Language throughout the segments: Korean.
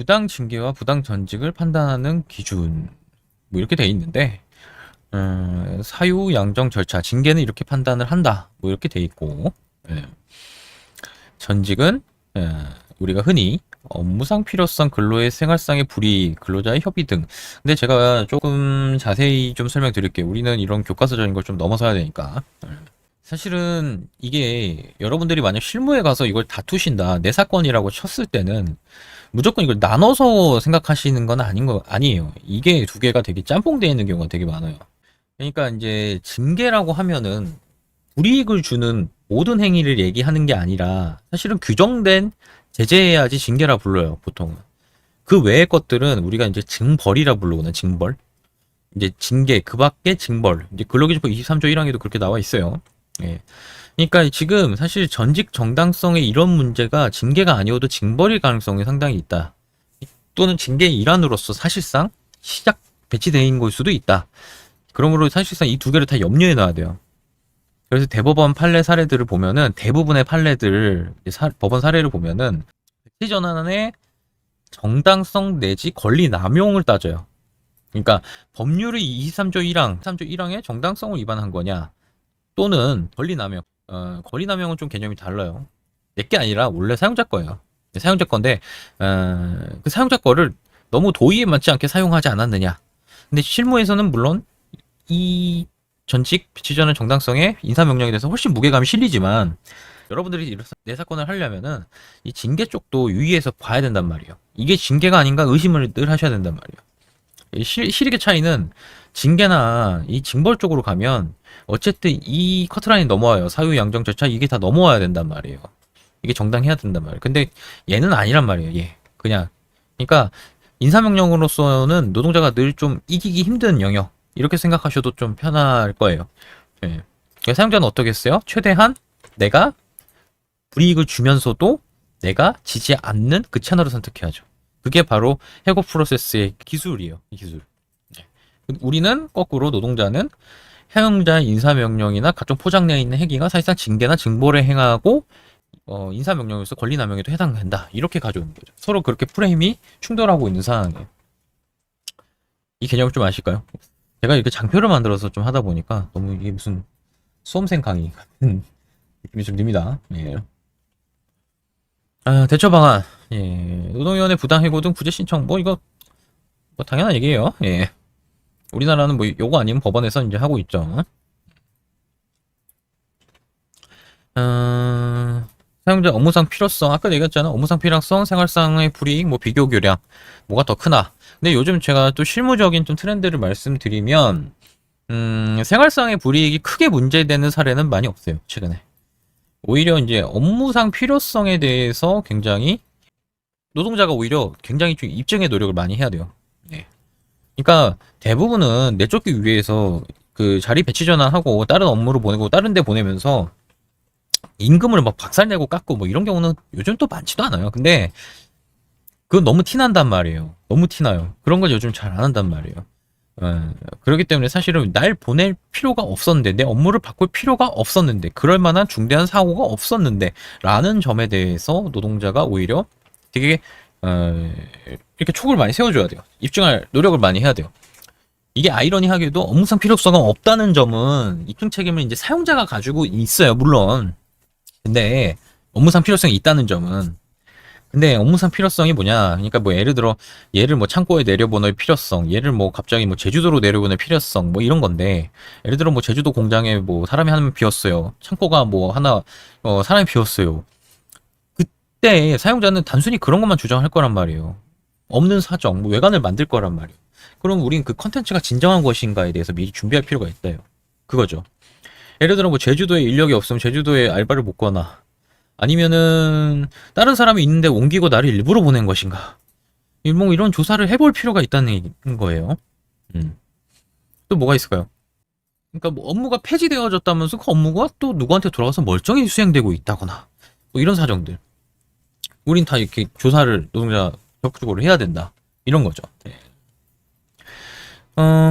부당 징계와 부당 전직을 판단하는 기준 뭐 이렇게 돼 있는데 사유 양정 절차 징계는 이렇게 판단을 한다 뭐 이렇게 돼 있고 예. 전직은 우리가 흔히 업무상 필요성, 근로의 생활상의 불이익, 근로자의 협의 등. 근데 제가 조금 자세히 좀 설명드릴게요. 우리는 이런 교과서적인 걸 좀 넘어서야 되니까. 사실은 이게 여러분들이 만약 실무에 가서 이걸 다투신다, 내 사건이라고 쳤을 때는 무조건 이걸 나눠서 생각하시는 건 아니에요. 이게 두 개가 되게 짬뽕되어 있는 경우가 되게 많아요. 그러니까 이제 징계라고 하면은 불이익을 주는 모든 행위를 얘기하는 게 아니라 사실은 규정된 제재해야지 징계라 불러요, 보통은. 그 외의 것들은 우리가 이제 징벌이라 부르거든, 징벌. 이제 징계, 그 밖에 징벌. 이제 근로기준법 23조 1항에도 그렇게 나와 있어요. 예. 그러니까 지금 사실 전직 정당성의 이런 문제가 징계가 아니어도 징벌일 가능성이 상당히 있다. 또는 징계의 일환으로서 사실상 시작 배치되어 있는 걸 수도 있다. 그러므로 사실상 이 두 개를 다 염려해 놔야 돼요. 그래서 대법원 판례 사례들을 보면은 대부분의 판례들 법원 사례를 보면은 백지 전환의 정당성 내지 권리 남용을 따져요. 그러니까 법률의 23조 1항, 3조 1항의 정당성을 위반한 거냐 또는 권리 남용. 권리 남용은 좀 개념이 달라요. 내게 아니라 원래 사용자 거예요. 사용자 건데 그 사용자 거를 너무 도의에 맞지 않게 사용하지 않았느냐. 근데 실무에서는 물론 이 전직 비치전의 정당성에 인사명령에 대해서 훨씬 무게감이 실리지만 여러분들이 내 사건을 하려면은 이 징계 쪽도 유의해서 봐야 된단 말이에요. 이게 징계가 아닌가 의심을 늘 하셔야 된단 말이에요. 실익의 차이는 징계나 이 징벌 쪽으로 가면 어쨌든 이 커트라인이 넘어와요. 사유 양정 절차 이게 다 넘어와야 된단 말이에요. 이게 정당해야 된단 말이에요. 근데 얘는 아니란 말이에요. 얘 그냥 그러니까 인사명령으로서는 노동자가 늘 좀 이기기 힘든 영역 이렇게 생각하셔도 좀 편할 거예요. 예. 사용자는 어떻게 했어요? 최대한 내가 불이익을 주면서도 내가 지지 않는 그 채널을 선택해야죠. 그게 바로 해고 프로세스의 기술이에요. 이 기술. 예. 우리는 거꾸로 노동자는 사용자 인사명령이나 각종 포장내에 있는 행위가 사실상 징계나 징벌에 행하고 인사명령에서 권리남용에도 해당된다. 이렇게 가져오는 거죠. 서로 그렇게 프레임이 충돌하고 있는 상황이에요. 이 개념을 좀 아실까요? 제가 이렇게 장표를 만들어서 좀 하다 보니까 너무 이게 무슨 수험생 강의 같은 느낌이 좀 듭니다. 예. 대처 방안. 예. 노동위원회 부당해고 등 구제 신청. 뭐 이거 뭐 당연한 얘기예요. 예. 우리나라는 뭐 요거 아니면 법원에서 이제 하고 있죠. 사용자 업무상 필요성. 아까 얘기했잖아. 업무상 필요성, 생활상의 불이익, 뭐 비교 교량. 뭐가 더 크나. 근데 요즘 제가 또 실무적인 좀 트렌드를 말씀드리면 생활상의 불이익이 크게 문제되는 사례는 많이 없어요. 최근에. 오히려 이제 업무상 필요성에 대해서 굉장히 노동자가 오히려 굉장히 좀 입증의 노력을 많이 해야 돼요. 네. 그러니까 대부분은 내쫓기 위해서 그 자리 배치 전환하고 다른 업무로 보내고 다른 데 보내면서 임금을 막 박살내고 깎고 뭐 이런 경우는 요즘 또 많지도 않아요. 근데 그건 너무 티난단 말이에요. 너무 티나요. 그런 걸 요즘 잘 안 한단 말이에요. 그렇기 때문에 사실은 날 보낼 필요가 없었는데 내 업무를 바꿀 필요가 없었는데 그럴 만한 중대한 사고가 없었는데 라는 점에 대해서 노동자가 오히려 되게 이렇게 촉을 많이 세워줘야 돼요. 입증할 노력을 많이 해야 돼요. 이게 아이러니하게도 업무상 필요성은 없다는 점은 입증 책임을 이제 사용자가 가지고 있어요. 물론 근데 업무상 필요성이 있다는 점은 근데 업무상 필요성이 뭐냐? 그러니까 뭐 예를 들어 얘를 뭐 창고에 내려보낼 필요성, 얘를 뭐 갑자기 뭐 제주도로 내려보낼 필요성, 뭐 이런 건데 예를 들어 뭐 제주도 공장에 뭐 사람이 한 명 비었어요. 창고가 뭐 하나 사람이 비었어요. 그때 사용자는 단순히 그런 것만 주장할 거란 말이에요. 없는 사정, 뭐 외관을 만들 거란 말이에요. 그럼 우린 그 컨텐츠가 진정한 것인가에 대해서 미리 준비할 필요가 있다요. 그거죠. 예를 들어 뭐 제주도에 인력이 없으면 제주도에 알바를 못 거나 아니면은 다른 사람이 있는데 옮기고 나를 일부러 보낸 것인가? 뭐 이런 조사를 해볼 필요가 있다는 거예요. 또 뭐가 있을까요? 그러니까 뭐 업무가 폐지되어졌다면서 그 업무가 또 누구한테 돌아가서 멀쩡히 수행되고 있다거나 뭐 이런 사정들. 우린 다 이렇게 조사를 노동자 적극적으로 해야 된다. 이런 거죠. 네.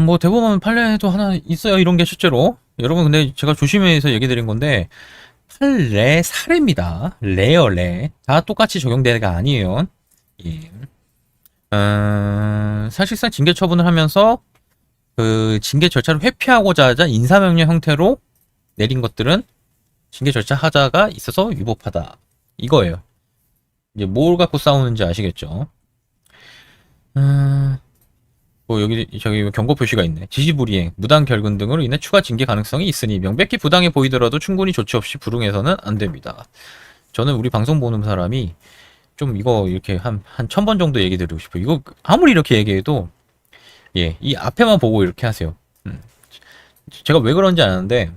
뭐 대법원 판례도 하나 있어요. 이런 게 실제로. 여러분 근데 제가 조심해서 얘기 드린 건데 판례 사례입니다. 레어 레. 다 똑같이 적용되는 게 아니에요. 예. 사실상 징계 처분을 하면서 그 징계 절차를 회피하고자 하자 인사명령 형태로 내린 것들은 징계 절차 하자가 있어서 위법하다. 이거예요. 이제 뭘 갖고 싸우는지 아시겠죠? 뭐 여기 저기 경고 표시가 있네. 지시불이행, 무단 결근 등으로 인해 추가 징계 가능성이 있으니 명백히 부당해 보이더라도 충분히 조치 없이 불응해서는 안 됩니다. 저는 우리 방송 보는 사람이 좀 이거 이렇게 한 1000번 정도 얘기 드리고 싶어요. 이거 아무리 이렇게 얘기해도 예, 이 앞에만 보고 이렇게 하세요. 제가 왜 그런지 아는데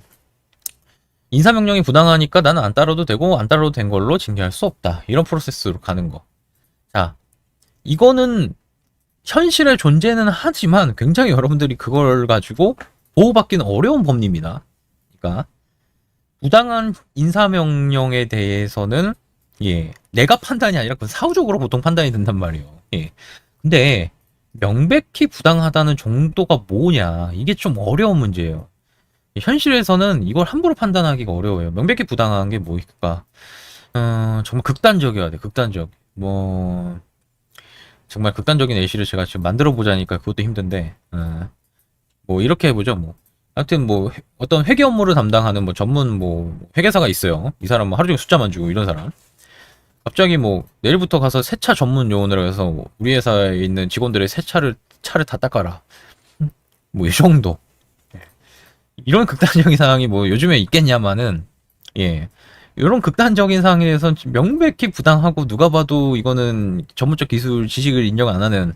인사명령이 부당하니까 나는 안 따라도 되고 안 따라도 된 걸로 징계할 수 없다. 이런 프로세스로 가는 거. 자, 이거는 현실에 존재는 하지만 굉장히 여러분들이 그걸 가지고 보호받기는 어려운 법리입니다. 그러니까 부당한 인사명령에 대해서는 예, 내가 판단이 아니라 그 사후적으로 보통 판단이 된단 말이에요. 예. 근데 명백히 부당하다는 정도가 뭐냐, 이게 좀 어려운 문제예요. 현실에서는 이걸 함부로 판단하기가 어려워요. 명백히 부당한 게 뭐일까? 정말 극단적이어야 돼. 극단적. 뭐 정말 극단적인 예시를 제가 지금 만들어 보자니까 그것도 힘든데, 뭐 이렇게 해보죠. 뭐 하여튼 뭐 어떤 회계 업무를 담당하는 뭐 전문 뭐 회계사가 있어요. 이 사람 뭐 하루 종일 숫자만 주고 이런 사람. 갑자기 뭐 내일부터 가서 세차 전문 요원으로 해서 뭐 우리 회사에 있는 직원들의 차를 다 닦아라. 뭐 이 정도. 이런 극단적인 상황이 뭐 요즘에 있겠냐마는, 예, 이런 극단적인 상황에선 명백히 부당하고 누가 봐도 이거는 전문적 기술 지식을 인정 안 하는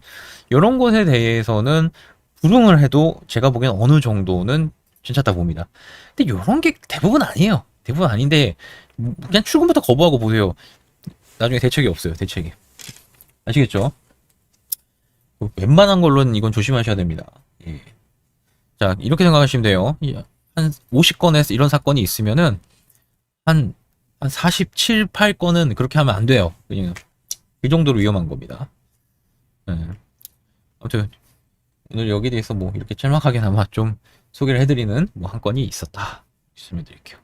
이런 것에 대해서는 불응을 해도 제가 보기엔 어느 정도는 괜찮다 봅니다. 근데 이런 게 대부분 아니에요. 대부분 아닌데 그냥 출근부터 거부하고 보세요. 나중에 대책이 없어요. 대책이. 아시겠죠? 웬만한 걸로는 이건 조심하셔야 됩니다. 예. 자, 이렇게 생각하시면 돼요. 한 50건에서 이런 사건이 있으면은 한 47, 8건은 그렇게 하면 안 돼요. 그냥 그 정도로 위험한 겁니다. 네. 아무튼 오늘 여기에 대해서 뭐 이렇게 짤막하게나마 좀 소개를 해드리는 뭐 한 건이 있었다. 말씀드릴게요.